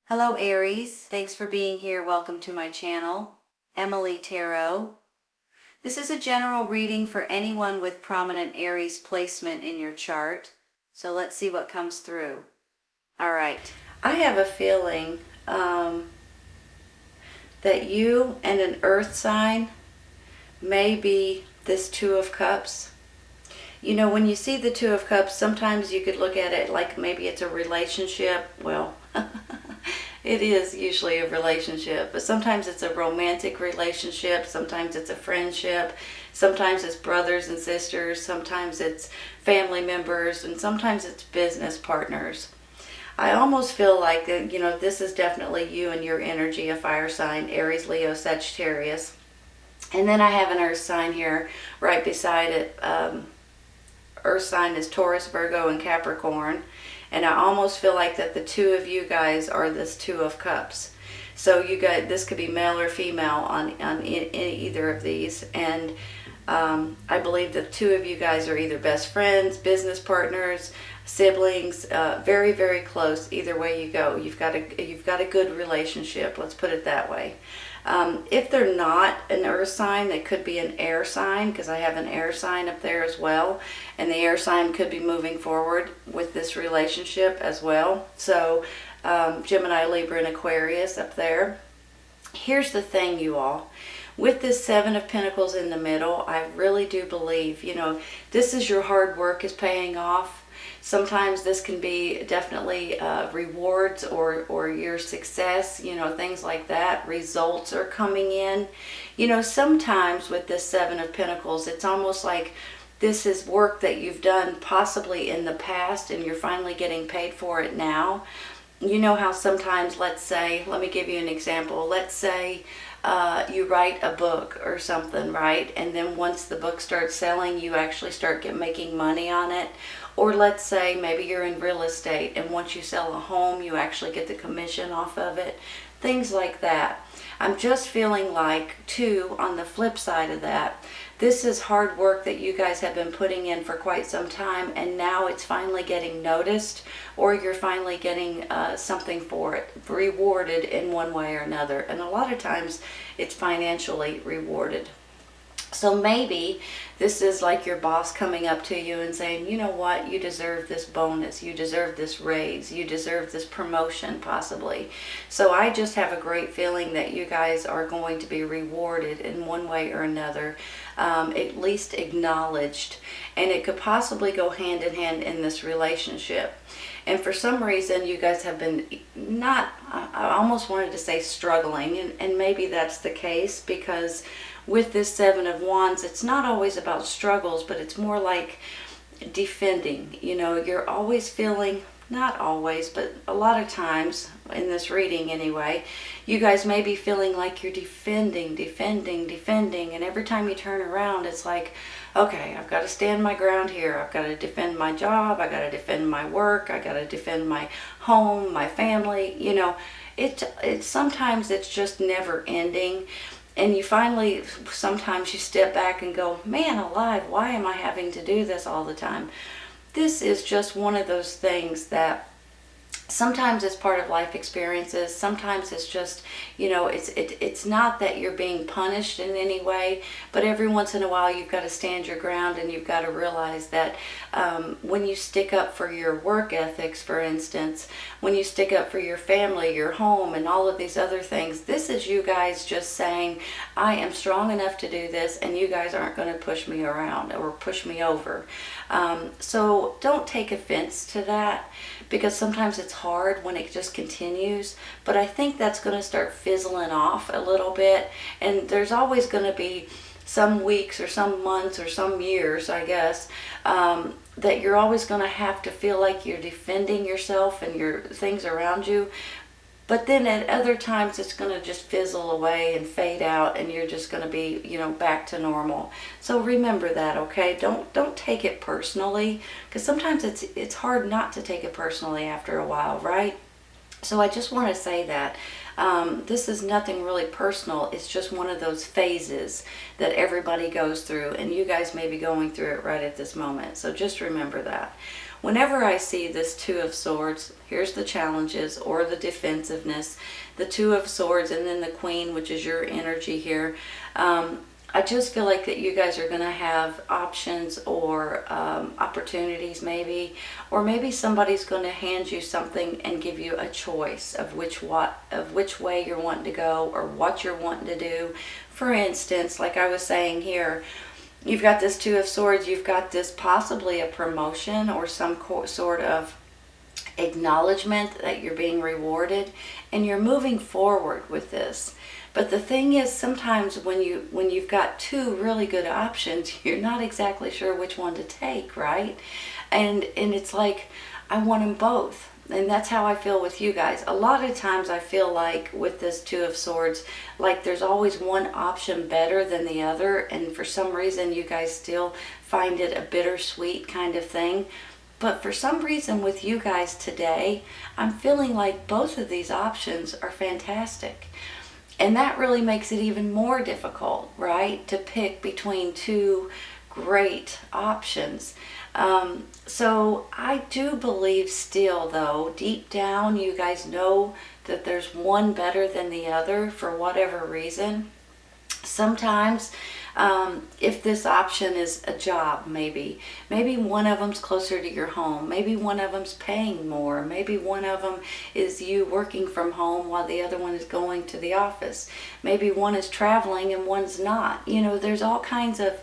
Hello Aries, thanks for being here. Welcome to my channel, Emily Tarot. This is a general reading for anyone with prominent Aries placement in your chart. So let's see what comes through. All right, I have a feeling that you and an earth sign may be this Two of Cups. You know, when you see the Two of Cups, sometimes you could look at it like maybe it's a relationship. Well, it is usually a relationship, but sometimes it's a romantic relationship, sometimes it's a friendship, sometimes it's brothers and sisters, sometimes it's family members, and sometimes it's business partners. I almost feel like, you know, this is definitely you and your energy, a fire sign, Aries, Leo, Sagittarius. And then I have an earth sign here right beside it. Earth sign is Taurus, Virgo, and Capricorn. And I almost feel like that the two of you guys are this Two of Cups. So you guys, this could be male or female on either of these. And I believe the two of you guys are either best friends, business partners, siblings, very, very close. Either way you go, you've got a good relationship. Let's put it that way. If they're not an earth sign, they could be an air sign, because I have an air sign up there as well. And the air sign could be moving forward with this relationship as well. So Gemini, Libra, and Aquarius up there. Here's the thing, you all. With this Seven of Pentacles in the middle, I really do believe, you know, this is your hard work is paying off. Sometimes this can be definitely rewards or your success, you know, things like that. Results are coming in. You know, sometimes with this Seven of Pentacles, it's almost like this is work that you've done possibly in the past and you're finally getting paid for it now. You know how sometimes, let's say, let me give you an example. Let's say you write a book or something, right? And then once the book starts selling, you actually start making money on it. Or let's say maybe you're in real estate and once you sell a home, you actually get the commission off of it. Things like that. I'm just feeling like, too, on the flip side of that, this is hard work that you guys have been putting in for quite some time, and now it's finally getting noticed, or you're finally getting something for it, rewarded in one way or another. And a lot of times it's financially rewarded. So maybe this is like your boss coming up to you and saying, you know what, you deserve this bonus, you deserve this raise, you deserve this promotion possibly. So I just have a great feeling that you guys are going to be rewarded in one way or another, at least acknowledged. And it could possibly go hand in hand in this relationship. And for some reason, you guys have been I almost wanted to say struggling, and maybe that's the case, because with this Seven of Wands, it's not always about struggles, but it's more like defending. You know, you're always feeling, not always, but a lot of times, in this reading anyway, you guys may be feeling like you're defending, and every time you turn around, it's like, okay, I've got to stand my ground here. I've got to defend my job. I got to defend my work. I got to defend my home, my family. You know, sometimes it's just never ending. And you finally, sometimes you step back and go, man alive, why am I having to do this all the time? This is just one of those things that sometimes it's part of life experiences. Sometimes it's just, you know, it's not that you're being punished in any way, but every once in a while you've got to stand your ground, and you've got to realize that when you stick up for your work ethics, for instance, when you stick up for your family, your home, and all of these other things, this is you guys just saying, I am strong enough to do this, and you guys aren't going to push me around or push me over. So don't take offense to that, because sometimes it's hard when it just continues, but I think that's going to start fizzling off a little bit, and there's always going to be some weeks or some months or some years, I guess, that you're always going to have to feel like you're defending yourself and your things around you. But then at other times it's going to just fizzle away and fade out, and you're just going to be, you know, back to normal. So remember that, okay? Don't take it personally, because sometimes it's hard not to take it personally after a while, right? So I just want to say that this is nothing really personal. It's just one of those phases that everybody goes through, and you guys may be going through it right at this moment. So just remember that. whenever I see this Two of Swords, here's the challenges or the defensiveness, the Two of Swords, and then the Queen, which is your energy here. I just feel like that you guys are going to have options or opportunities maybe, or maybe somebody's going to hand you something and give you a choice of which way you're wanting to go or what you're wanting to do. For instance, like I was saying here, you've got this Two of Swords, you've got this possibly a promotion or some sort of acknowledgement that you're being rewarded, and you're moving forward with this. But the thing is, sometimes when you've got two really good options, you're not exactly sure which one to take, right? And it's like, I want them both. And that's how I feel with you guys. A lot of times I feel like with this Two of Swords, like there's always one option better than the other, and for some reason you guys still find it a bittersweet kind of thing. But for some reason with you guys today, I'm feeling like both of these options are fantastic. And that really makes it even more difficult, right? To pick between two great options. So I do believe still, though, deep down, you guys know that there's one better than the other for whatever reason. Sometimes, if this option is a job, maybe one of them's closer to your home, maybe one of them's paying more, maybe one of them is you working from home while the other one is going to the office, maybe one is traveling and one's not. You know, there's all kinds of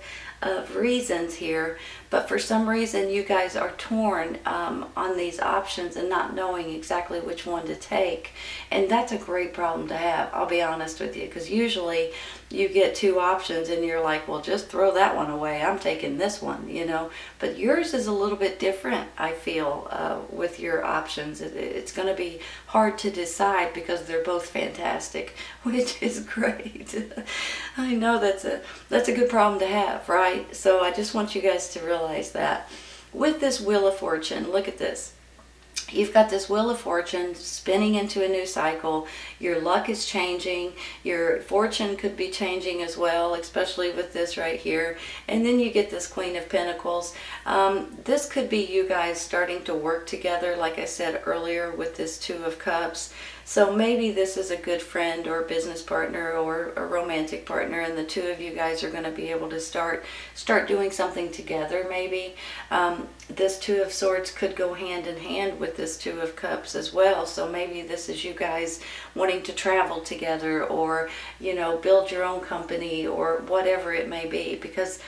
reasons here, but for some reason you guys are torn on these options and not knowing exactly which one to take. And that's a great problem to have, I'll be honest with you, because usually you get two options and you're like, well, just throw that one away, I'm taking this one, you know. But yours is a little bit different, I feel, with your options. It's going to be hard to decide because they're both fantastic, which is great. I know that's a good problem to have, right? So I just want you guys to realize that. With this Wheel of Fortune, look at this. You've got this Wheel of Fortune spinning into a new cycle. Your luck is changing. Your fortune could be changing as well, especially with this right here. And then you get this Queen of Pentacles. This could be you guys starting to work together, like I said earlier, with this Two of Cups. So maybe this is a good friend or business partner or a romantic partner, and the two of you guys are going to be able to start doing something together maybe. This Two of Swords could go hand in hand with this Two of Cups as well. So maybe this is you guys wanting to travel together, or, you know, build your own company or whatever it may be. Because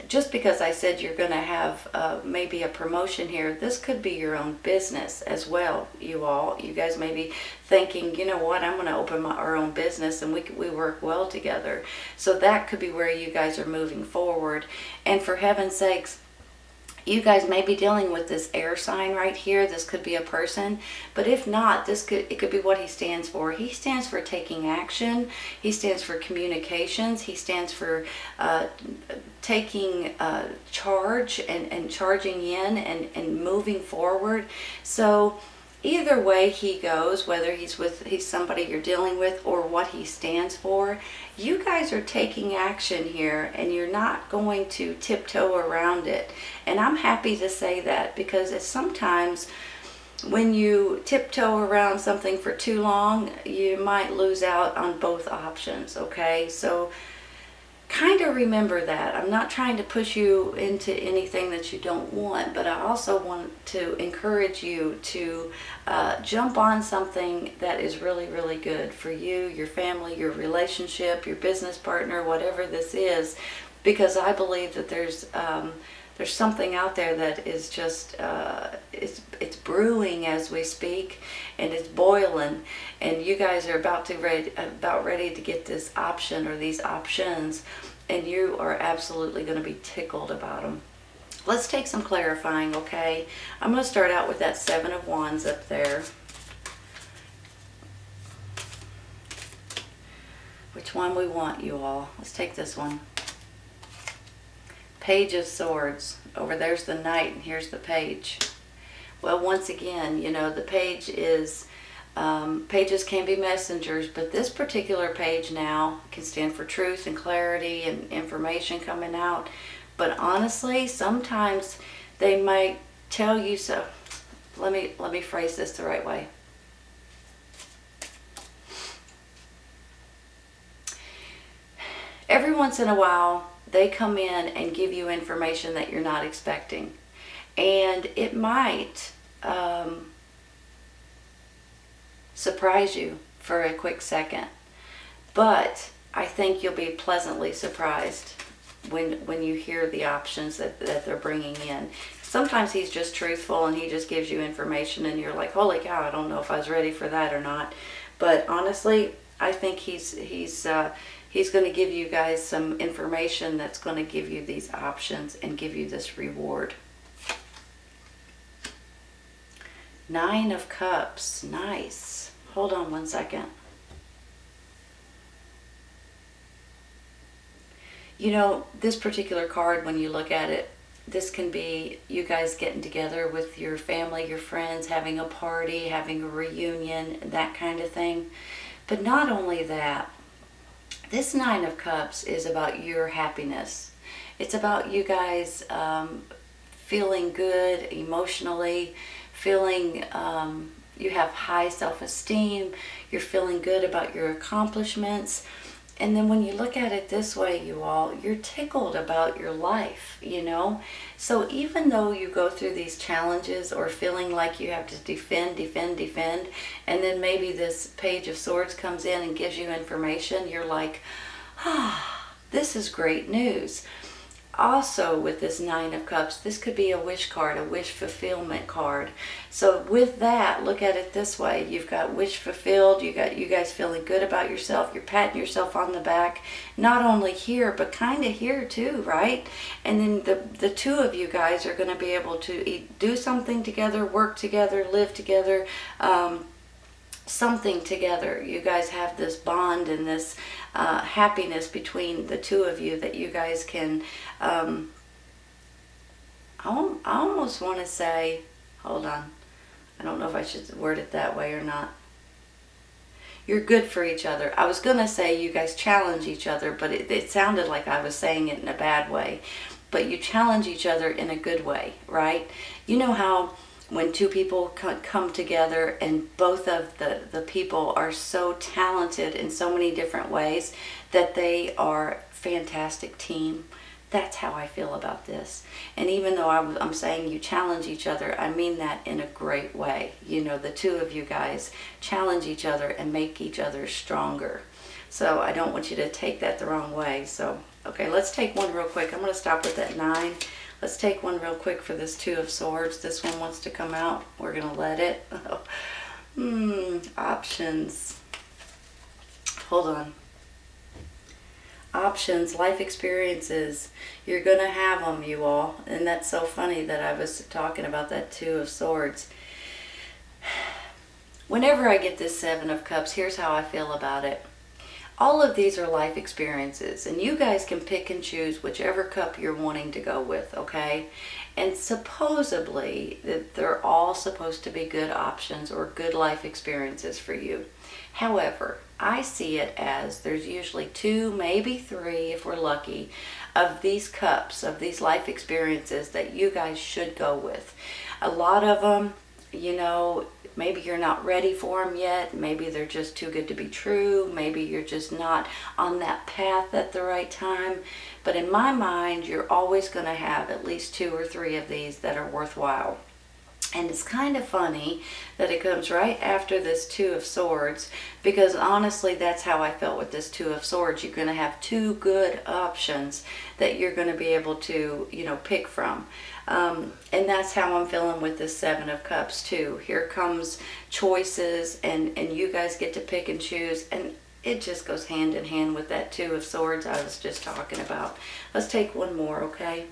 just because I said you're going to have maybe a promotion here, this could be your own business as well, you guys may be thinking, you know what, I'm going to open our own business and we work well together. So that could be where you guys are moving forward. And for heaven's sakes, you guys may be dealing with this air sign right here. This could be a person, but if not, it could be what he stands for. He stands for taking action. He stands for communications. He stands for taking charge and charging in and moving forward. So either way he goes, whether he's somebody you're dealing with or what he stands for, you guys are taking action here, and you're not going to tiptoe around it. And I'm happy to say that, because it's sometimes when you tiptoe around something for too long, you might lose out on both options, okay? So kind of remember that. I'm not trying to push you into anything that you don't want, but I also want to encourage you to jump on something that is really, really good for you, your family, your relationship, your business partner, whatever this is, because I believe that there's something out there that is just it's brewing as we speak, and it's boiling, and you guys are about ready to get this option or these options, and you are absolutely going to be tickled about them. Let's take some clarifying, okay? I'm going to start out with that Seven of Wands up there. Which one we want, you all? Let's take this one. Page of Swords. Over there's the Knight, and here's the Page. Well, once again, you know, the Page is, pages can be messengers, but this particular page now can stand for truth and clarity and information coming out. But honestly, sometimes they might tell you so. Let me phrase this the right way. Every once in a while, they come in and give you information that you're not expecting. And it might surprise you for a quick second. But I think you'll be pleasantly surprised when you hear the options that they're bringing in. Sometimes he's just truthful and he just gives you information and you're like, holy cow, I don't know if I was ready for that or not. But honestly, I think he's going to give you guys some information that's going to give you these options and give you this reward. 9 of Cups. Nice. Hold on one second. You know, this particular card, when you look at it, this can be you guys getting together with your family, your friends, having a party, having a reunion, that kind of thing. But not only that, this 9 of Cups is about your happiness. It's about you guys feeling good emotionally, feeling you have high self-esteem, you're feeling good about your accomplishments. And then when you look at it this way, you all, you're tickled about your life, you know? So even though you go through these challenges or feeling like you have to defend, and then maybe this Page of Swords comes in and gives you information, you're like, this is great news. Also with this 9 of Cups, this could be a wish card, a wish fulfillment card. So with that, look at it this way. You've got wish fulfilled, you got you guys feeling good about yourself, you're patting yourself on the back, not only here, but kind of here too, right? And then the two of you guys are going to be able to do something together, work together, live together, something together. You guys have this bond and this happiness between the two of you that you guys can I almost want to say, hold on, I don't know if I should word it that way or not. You're good for each other. I was going to say you guys challenge each other, but it sounded like I was saying it in a bad way. But you challenge each other in a good way, right? You know how when two people come together and both of the people are so talented in so many different ways that they are a fantastic team. That's how I feel about this. And even though I'm saying you challenge each other, I mean that in a great way. You know, the two of you guys challenge each other and make each other stronger. So I don't want you to take that the wrong way. So, okay, let's take one real quick. I'm going to stop with that 9. Let's take one real quick for this 2 of Swords. This one wants to come out. We're going to let it. Options. Hold on. Options, life experiences. You're going to have them, you all. And that's so funny that I was talking about that 2 of Swords. Whenever I get this 7 of Cups, here's how I feel about it. All of these are life experiences, and you guys can pick and choose whichever cup you're wanting to go with, okay? And supposedly, they're all supposed to be good options or good life experiences for you. However, I see it as there's usually 2, maybe 3, if we're lucky, of these cups, of these life experiences that you guys should go with. A lot of them, you know, maybe you're not ready for them yet. Maybe they're just too good to be true. Maybe you're just not on that path at the right time. But in my mind, you're always going to have at least 2 or 3 of these that are worthwhile. And it's kind of funny that it comes right after this 2 of Swords, because honestly, that's how I felt with this 2 of Swords. You're going to have 2 good options that you're going to be able to, you know, pick from. And that's how I'm feeling with this 7 of Cups too. Here comes choices, and you guys get to pick and choose, and it just goes hand in hand with that 2 of Swords I was just talking about. Let's take one more, okay?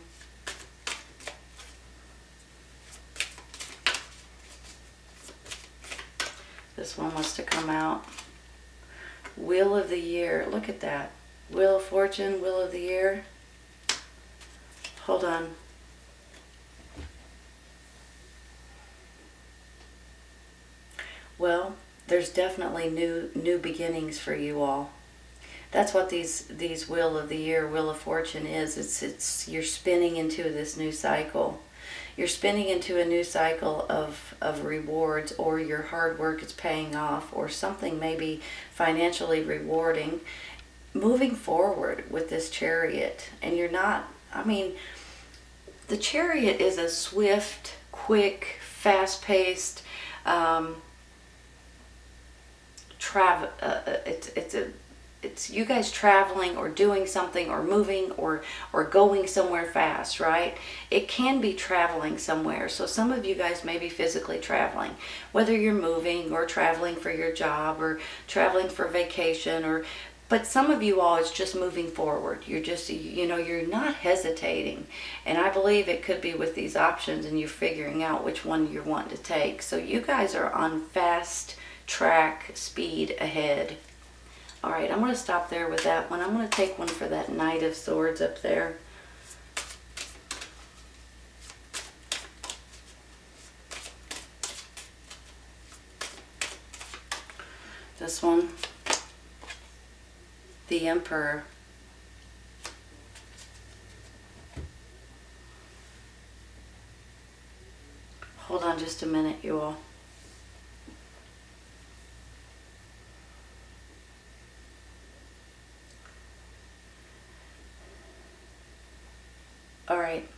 This one wants to come out. Wheel of the Year. Look at that. Wheel of Fortune, Wheel of the Year. Hold on. Well, there's definitely new beginnings for you all. That's what these Wheel of the Year, Wheel of Fortune is. It's you're spinning into this new cycle. You're spinning into a new cycle of rewards, or your hard work is paying off, or something maybe financially rewarding. Moving forward with this Chariot, and you're not, I mean, the Chariot is a swift, quick, fast-paced travel. It's you guys traveling or doing something or moving or going somewhere fast, right? It can be traveling somewhere. So some of you guys may be physically traveling, whether you're moving or traveling for your job or traveling for vacation, or but some of you all, it's just moving forward. You're just, you're not hesitating. And I believe it could be with these options and you're figuring out which one you're wanting to take. So you guys are on fast track speed ahead. All right, I'm going to stop there with that one. I'm going to take one for that Knight of Swords up there. This one, the Emperor. Hold on just a minute, you all. All right.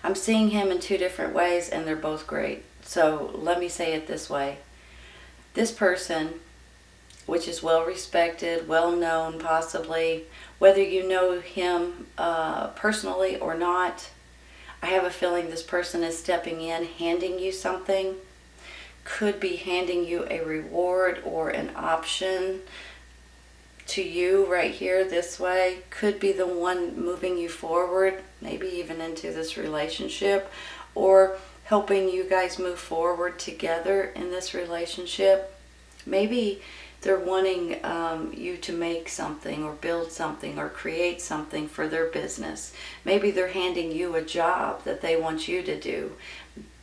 I'm seeing him in two different ways, and they're both great. So let me say it this way. This person, which is well respected, well known possibly, whether you know him personally or not, I have a feeling this person is stepping in, handing you something. Could be handing you a reward or an option to you right here this way. Could be the one moving you forward, maybe even into this relationship, or helping you guys move forward together in this relationship. Maybe they're wanting you to make something or build something or create something for their business. Maybe they're handing you a job that they want you to do.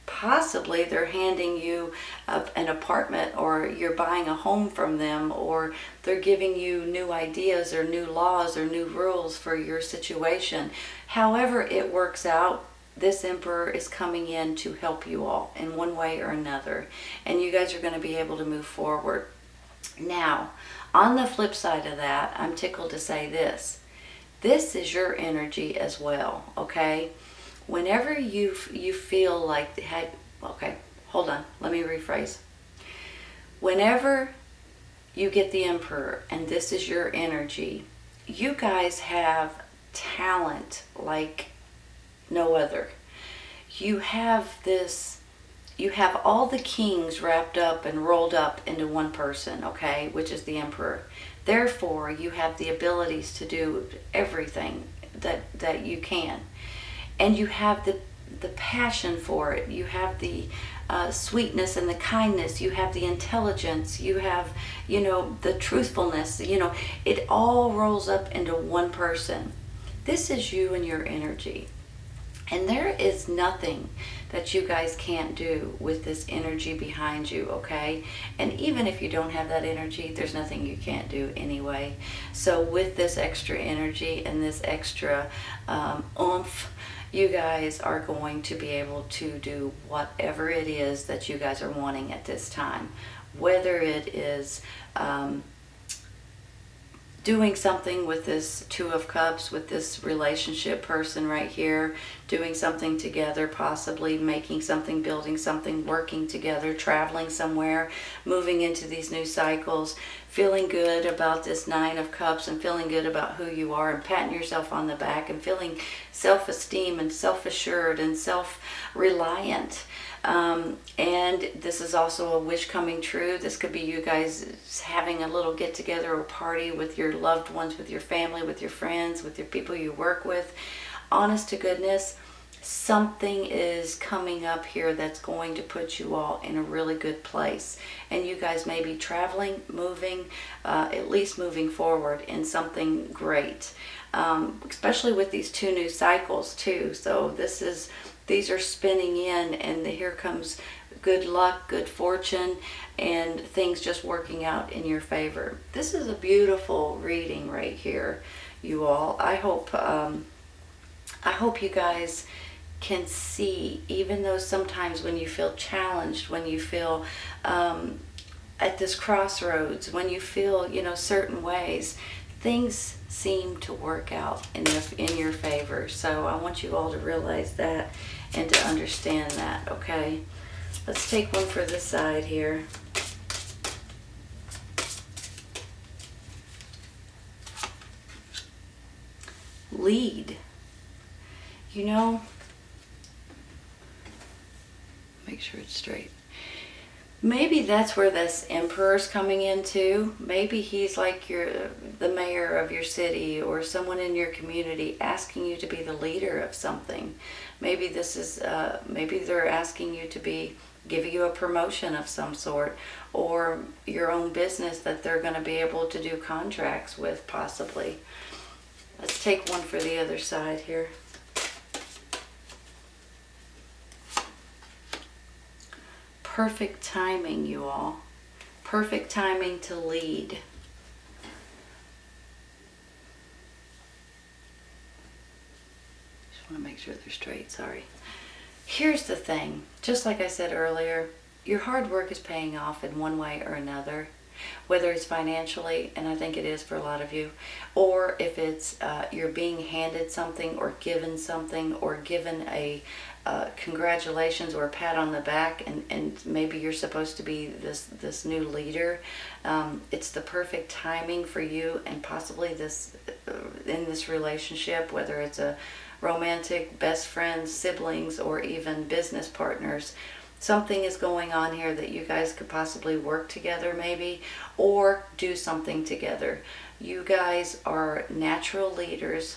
Possibly they're handing you an apartment, or you're buying a home from them, or they're giving you new ideas or new laws or new rules for your situation. However it works out, this Emperor is coming in to help you all in one way or another. And you guys are going to be able to move forward. Now, on the flip side of that, I'm tickled to say this. This is your energy as well, okay? Whenever you feel like, okay, hold on, let me rephrase. Whenever you get the Emperor and this is your energy, you guys have talent like no other. You have all the kings wrapped up and rolled up into one person, okay, which is the Emperor. Therefore, you have the abilities to do everything that you can. And you have the passion for it. You have the sweetness and the kindness. You have the intelligence. You have, the truthfulness. It all rolls up into one person. This is you and your energy. And there is nothing that you guys can't do with this energy behind you, okay? And even if you don't have that energy, there's nothing you can't do anyway. So with this extra energy and this extra oomph, you guys are going to be able to do whatever it is that you guys are wanting at this time. Whether it is doing something with this Two of Cups, with this relationship person right here, doing something together, possibly making something, building something, working together, traveling somewhere, moving into these new cycles, feeling good about this Nine of Cups and feeling good about who you are and patting yourself on the back and feeling self-esteem and self-assured and self-reliant. And this is also a wish coming true. This could be you guys having a little get together or party with your loved ones, with your family, with your friends, with your people you work with. Honest to goodness, something is coming up here that's going to put you all in a really good place. And you guys may be traveling, moving, at least moving forward in something great. Especially with these two new cycles too. So these are spinning in, and here comes good luck, good fortune, and things just working out in your favor. This is a beautiful reading right here, you all. I hope you guys can see, even though sometimes when you feel challenged, when you feel at this crossroads, when you feel, certain ways, things seem to work out in your favor. So I want you all to realize that and to understand that, okay? Let's take one for this side here. Lead. Make sure it's straight. Maybe that's where this emperor's coming in too. Maybe he's like the mayor of your city or someone in your community asking you to be the leader of something. Maybe this is maybe they're asking you to give you a promotion of some sort, or your own business that they're going to be able to do contracts with, possibly. Let's take one for the other side here. Perfect timing, you all. Perfect timing to lead. Just want to make sure they're straight, sorry. Here's the thing, just like I said earlier, your hard work is paying off in one way or another, whether it's financially, and I think it is for a lot of you, or if it's you're being handed something or given something or given a congratulations or a pat on the back, and maybe you're supposed to be this new leader. It's the perfect timing for you, and possibly in this relationship, whether it's a romantic, best friends, siblings, or even business partners. Something is going on here that you guys could possibly work together maybe, or do something together. You guys are natural leaders.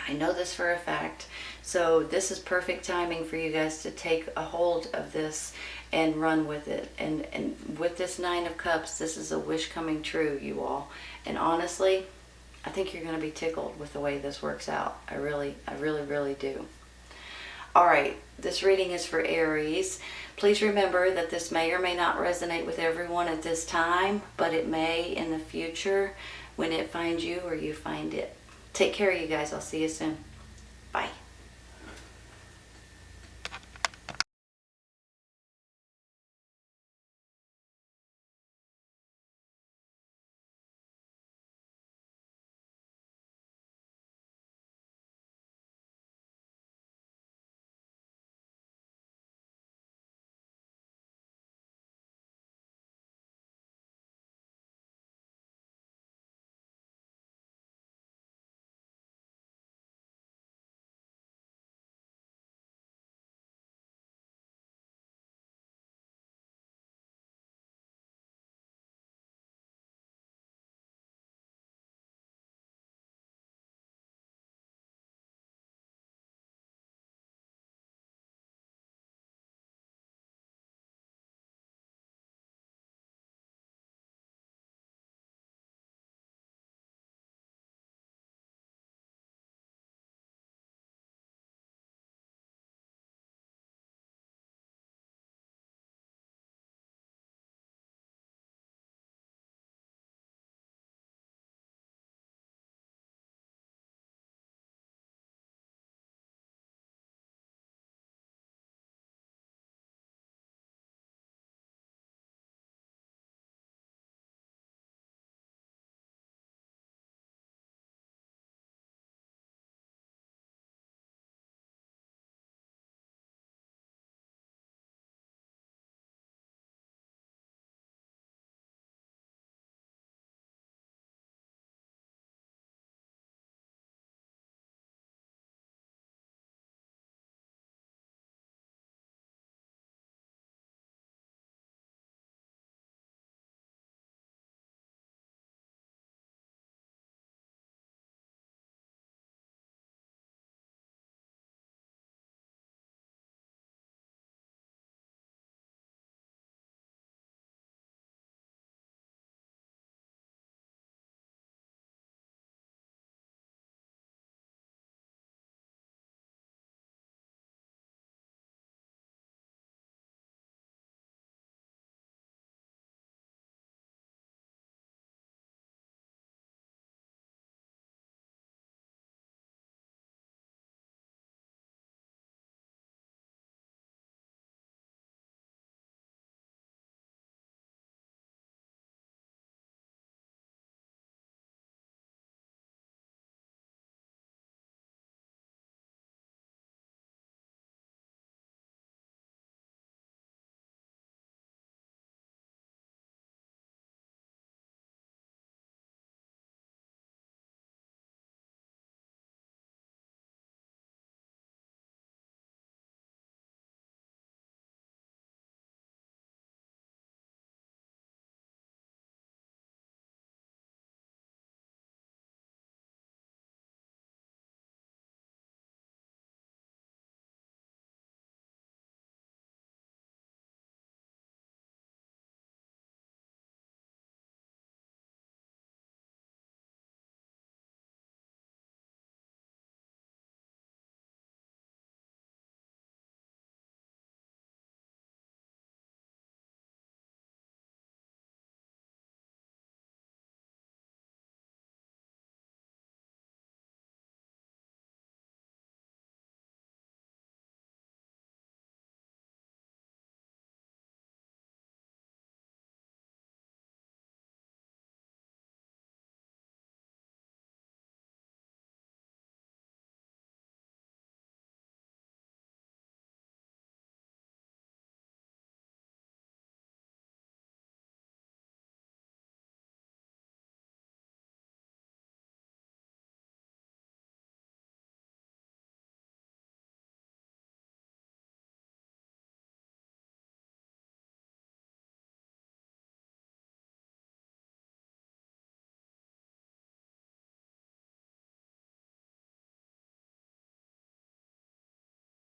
I know this for a fact. So this is perfect timing for you guys to take a hold of this and run with it. And with this Nine of Cups, this is a wish coming true, you all. And honestly, I think you're going to be tickled with the way this works out. I really do. All right, this reading is for Aries. Please remember that this may or may not resonate with everyone at this time, but it may in the future when it finds you or you find it. Take care, you guys. I'll see you soon. Bye.